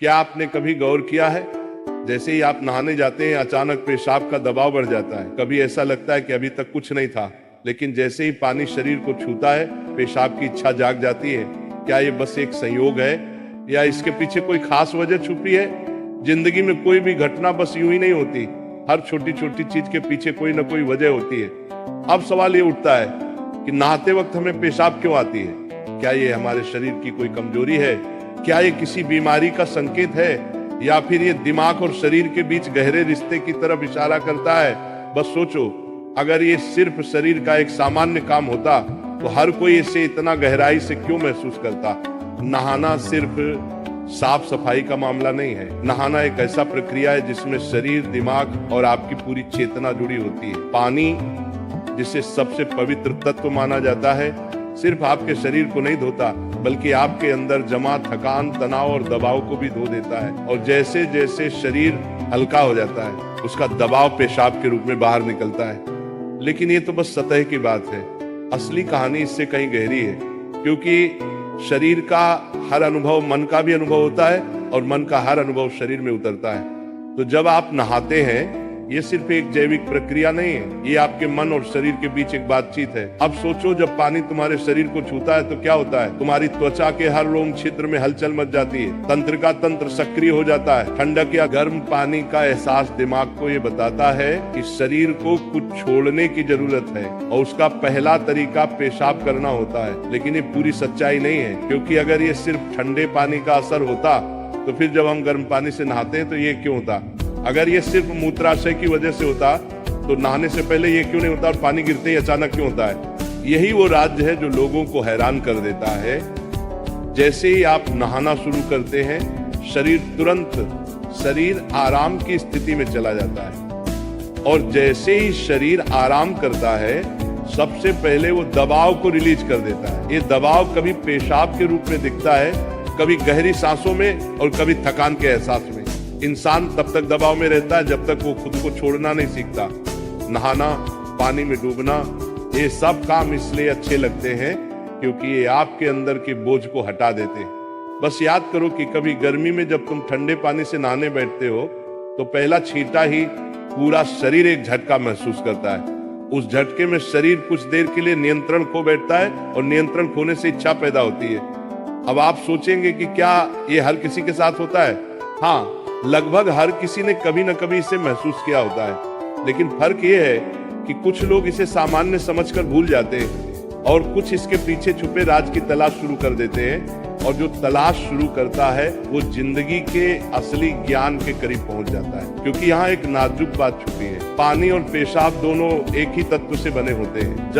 क्या आपने कभी गौर किया है, जैसे ही आप नहाने जाते हैं अचानक पेशाब का दबाव बढ़ जाता है। कभी ऐसा लगता है कि अभी तक कुछ नहीं था, लेकिन जैसे ही पानी शरीर को छूता है पेशाब की इच्छा जाग जाती है। क्या ये बस एक संयोग है या इसके पीछे कोई खास वजह छुपी है? जिंदगी में कोई भी घटना बस यूं ही नहीं होती, हर छोटी छोटी चीज के पीछे कोई ना कोई वजह होती है। अब सवाल ये उठता है कि नहाते वक्त हमें पेशाब क्यों आती है? क्या ये हमारे शरीर की कोई कमजोरी है? क्या ये किसी बीमारी का संकेत है, या फिर ये दिमाग और शरीर के बीच गहरे रिश्ते की तरफ इशारा करता है? बस सोचो, अगर ये सिर्फ शरीर का एक सामान्य काम होता तो हर कोई इसे इतना गहराई से क्यों महसूस करता? नहाना सिर्फ साफ सफाई का मामला नहीं है। नहाना एक ऐसा प्रक्रिया है जिसमें शरीर, दिमाग और आपकी पूरी चेतना जुड़ी होती है। पानी, जिसे सबसे पवित्र तत्व माना जाता है, सिर्फ आपके शरीर को नहीं धोता बल्कि आपके अंदर जमा थकान, तनाव और दबाव को भी धो देता है। और जैसे जैसे शरीर हल्का हो जाता है उसका दबाव पेशाब के रूप में बाहर निकलता है। लेकिन ये तो बस सतह की बात है, असली कहानी इससे कहीं गहरी है। क्योंकि शरीर का हर अनुभव मन का भी अनुभव होता है और मन का हर अनुभव शरीर में उतरता है। तो जब आप नहाते हैं ये सिर्फ एक जैविक प्रक्रिया नहीं है, ये आपके मन और शरीर के बीच एक बातचीत है। अब सोचो, जब पानी तुम्हारे शरीर को छूता है तो क्या होता है? तुम्हारी त्वचा के हर रोम छिद्र में हलचल मच जाती है, तंत्रिका तंत्र सक्रिय हो जाता है। ठंडक या गर्म पानी का एहसास दिमाग को ये बताता है कि शरीर को कुछ छोड़ने की जरूरत है और उसका पहला तरीका पेशाब करना होता है। लेकिन ये पूरी सच्चाई नहीं है, क्योंकि अगर ये सिर्फ ठंडे पानी का असर होता तो फिर जब हम गर्म पानी से नहाते हैं तो ये क्यों होता? अगर ये सिर्फ मूत्राशय की वजह से होता तो नहाने से पहले ये क्यों नहीं होता और पानी गिरते ही अचानक क्यों होता है? यही वो राज है जो लोगों को हैरान कर देता है। जैसे ही आप नहाना शुरू करते हैं शरीर आराम की स्थिति में चला जाता है, और जैसे ही शरीर आराम करता है सबसे पहले वो दबाव को रिलीज कर देता है। ये दबाव कभी पेशाब के रूप में दिखता है, कभी गहरी सांसों में और कभी थकान के एहसास में। इंसान तब तक दबाव में रहता है जब तक वो खुद को छोड़ना नहीं सीखता। नहाना, पानी में डूबना, ये सब काम इसलिए अच्छे लगते हैं क्योंकि ये आपके अंदर के बोझ को हटा देते हैं। बस याद करो कि कभी गर्मी में जब तुम ठंडे पानी से नहाने बैठते हो तो पहला छींटा ही पूरा शरीर एक झटका महसूस करता है। उस झटके में शरीर कुछ देर के लिए नियंत्रण खो बैठता है और नियंत्रण खोने से इच्छा पैदा होती है। अब आप सोचेंगे कि क्या ये हर किसी के साथ होता है? हाँ, लगभग हर किसी ने कभी न कभी इसे महसूस किया होता है। लेकिन फर्क ये है कि कुछ लोग इसे सामान्य समझकर भूल जाते हैं और कुछ इसके पीछे छुपे राज की तलाश शुरू कर देते हैं। और जो तलाश शुरू करता है वो जिंदगी के असली ज्ञान के करीब पहुंच जाता है। क्योंकि यहाँ एक नाजुक बात छुपी है, पानी और पेशाब दोनों एक ही तत्व से बने होते हैं।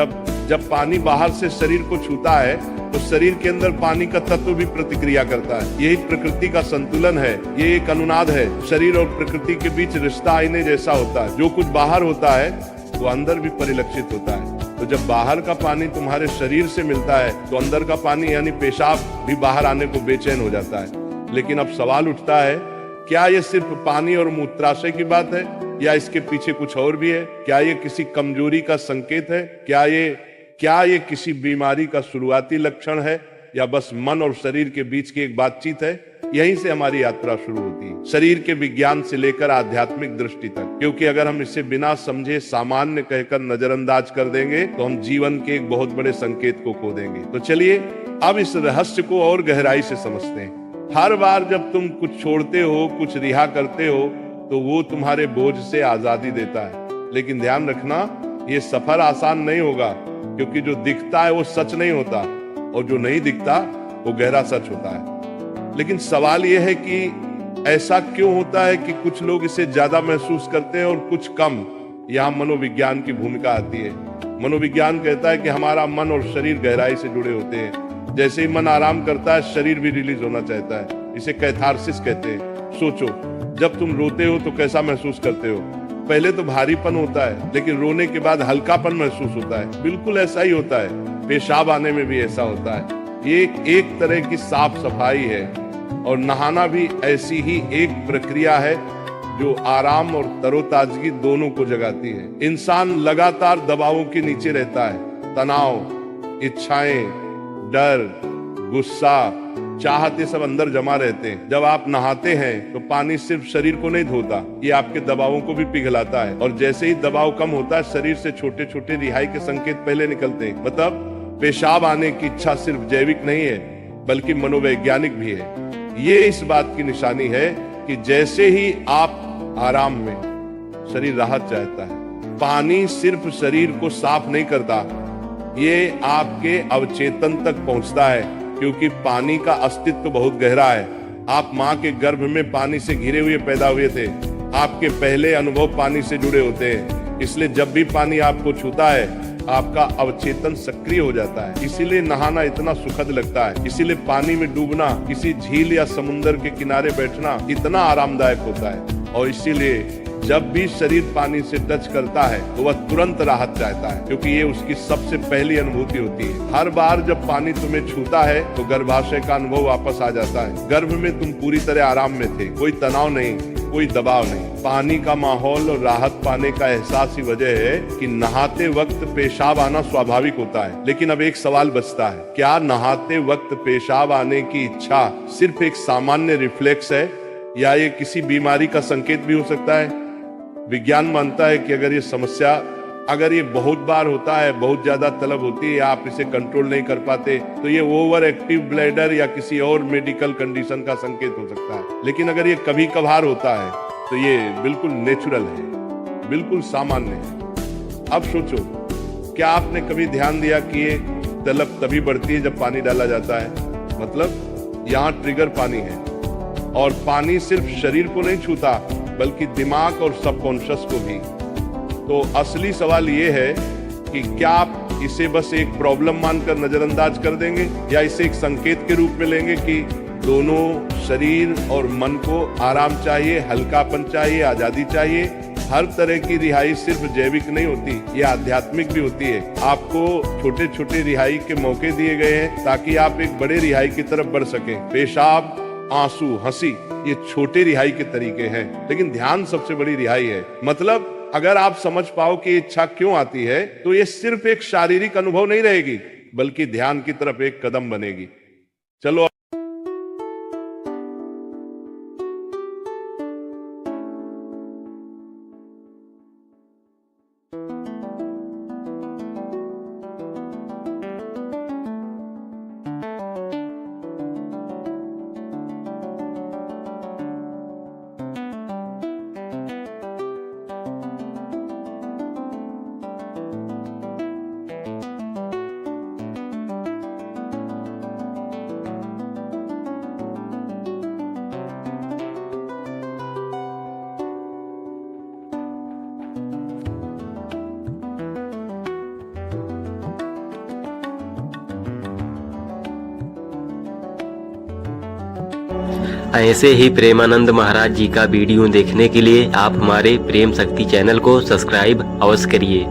जब पानी बाहर से शरीर को छूता है तो शरीर के अंदर पानी का तत्व भी प्रतिक्रिया करता है। यही प्रकृति का संतुलन है, ये एक अनुनाद है। शरीर और प्रकृति के बीच रिश्ता आईने जैसा होता है, जो कुछ बाहर होता है वो अंदर भी परिलक्षित होता है। तो जब बाहर का पानी तुम्हारे शरीर से मिलता है तो अंदर का पानी यानी पेशाब भी बाहर आने को बेचैन हो जाता है। लेकिन अब सवाल उठता है, क्या ये सिर्फ पानी और मूत्राशय की बात है या इसके पीछे कुछ और भी है? क्या ये किसी कमजोरी का संकेत है? क्या ये किसी बीमारी का शुरुआती लक्षण है, या बस मन और शरीर के बीच की एक बातचीत है? यहीं से हमारी यात्रा शुरू होती है, शरीर के विज्ञान से लेकर आध्यात्मिक दृष्टि तक। क्योंकि अगर हम इसे बिना समझे सामान्य कहकर नजरअंदाज कर देंगे तो हम जीवन के एक बहुत बड़े संकेत को खो देंगे। तो चलिए अब इस रहस्य को और गहराई से समझते हैं। हर बार जब तुम कुछ छोड़ते हो, कुछ रिहा करते हो, तो वो तुम्हारे बोझ से आजादी देता है। लेकिन ध्यान रखना, ये सफर आसान नहीं होगा, क्योंकि जो दिखता है वो सच नहीं होता और जो नहीं दिखता वो गहरा सच होता है। लेकिन सवाल यह है कि ऐसा क्यों होता है कि कुछ लोग इसे ज्यादा महसूस करते हैं और कुछ कम? यहाँ मनोविज्ञान की भूमिका आती है। मनोविज्ञान कहता है कि हमारा मन और शरीर गहराई से जुड़े होते हैं। जैसे ही मन आराम करता है शरीर भी रिलीज होना चाहता है, इसे कैथारसिस कहते हैं। सोचो, जब तुम रोते हो तो कैसा महसूस करते हो? पहले तो भारीपन होता है, लेकिन रोने के बाद हल्कापन महसूस होता है। बिल्कुल ऐसा ही होता है, पेशाब आने में भी ऐसा होता है। ये एक तरह की साफ सफाई है, और नहाना भी ऐसी ही एक प्रक्रिया है जो आराम और तरोताजगी दोनों को जगाती है। इंसान लगातार दबावों के नीचे रहता है, तनाव, इच्छाएं, डर, गुस्सा, चाहत ये सब अंदर जमा रहते हैं। जब आप नहाते हैं तो पानी सिर्फ शरीर को नहीं धोता, ये आपके दबावों को भी पिघलाता है। और जैसे ही दबाव कम होता है शरीर से छोटे छोटे रिहाई के संकेत पहले निकलते हैं। मतलब पेशाब आने की इच्छा सिर्फ जैविक नहीं है बल्कि मनोवैज्ञानिक भी है। ये इस बात की निशानी है कि जैसे ही आप आराम में, शरीर राहत चाहता है। पानी सिर्फ शरीर को साफ नहीं करता, ये आपके अवचेतन तक पहुंचता है, क्योंकि पानी का अस्तित्व बहुत गहरा है। आप माँ के गर्भ में पानी से घिरे हुए पैदा हुए थे। आपके पहले अनुभव पानी से जुड़े होते हैं, इसलिए जब भी पानी आपको छूता है आपका अवचेतन सक्रिय हो जाता है। इसीलिए नहाना इतना सुखद लगता है, इसीलिए पानी में डूबना, किसी झील या समुद्र के किनारे बैठना इतना आरामदायक होता है। और इसीलिए जब भी शरीर पानी से टच करता है तो वह तुरंत राहत चाहता है, क्योंकि ये उसकी सबसे पहली अनुभूति होती है। हर बार जब पानी तुम्हें छूता है तो गर्भाशय का अनुभव वापस आ जाता है। गर्भ में तुम पूरी तरह आराम में थे, कोई तनाव नहीं, कोई दबाव नहीं। पानी का माहौल और राहत पाने का एहसास ही वजह है कि नहाते वक्त पेशाब आना स्वाभाविक होता है। लेकिन अब एक सवाल बचता है, क्या नहाते वक्त पेशाब आने की इच्छा सिर्फ एक सामान्य रिफ्लेक्स है या ये किसी बीमारी का संकेत भी हो सकता है? विज्ञान मानता है कि अगर ये बहुत बार होता है, बहुत ज्यादा तलब होती है, आप इसे कंट्रोल नहीं कर पाते, तो ये ओवर एक्टिव ब्लैडर या किसी और मेडिकल कंडीशन का संकेत हो सकता है। लेकिन अगर ये कभी कभार होता है तो ये बिल्कुल नेचुरल है, बिल्कुल सामान्य है। अब सोचो, क्या आपने कभी ध्यान दिया कि ये तलब तभी बढ़ती है जब पानी डाला जाता है? मतलब यहाँ ट्रिगर पानी है, और पानी सिर्फ शरीर को नहीं छूता बल्कि दिमाग और सबकॉन्शियस को भी। तो असली सवाल ये है कि क्या आप इसे बस एक प्रॉब्लम मानकर नजरअंदाज कर देंगे या इसे एक संकेत के रूप में लेंगे कि दोनों शरीर और मन को आराम चाहिए, हल्कापन चाहिए, आजादी चाहिए। हर तरह की रिहाई सिर्फ जैविक नहीं होती, ये आध्यात्मिक भी होती है। आपको छोटे छोटे रिहाई के मौके दिए गए हैं ताकि आप एक बड़े रिहाई की तरफ बढ़ सकें। पेशाब, आंसू, हंसी, ये छोटे रिहाई के तरीके हैं, लेकिन ध्यान सबसे बड़ी रिहाई है। मतलब अगर आप समझ पाओ कि इच्छा क्यों आती है तो ये सिर्फ एक शारीरिक अनुभव नहीं रहेगी बल्कि ध्यान की तरफ एक कदम बनेगी। चलो ऐसे ही प्रेमानंद महाराज जी का वीडियो देखने के लिए आप हमारे प्रेम शक्ति चैनल को सब्सक्राइब अवश्य करिए।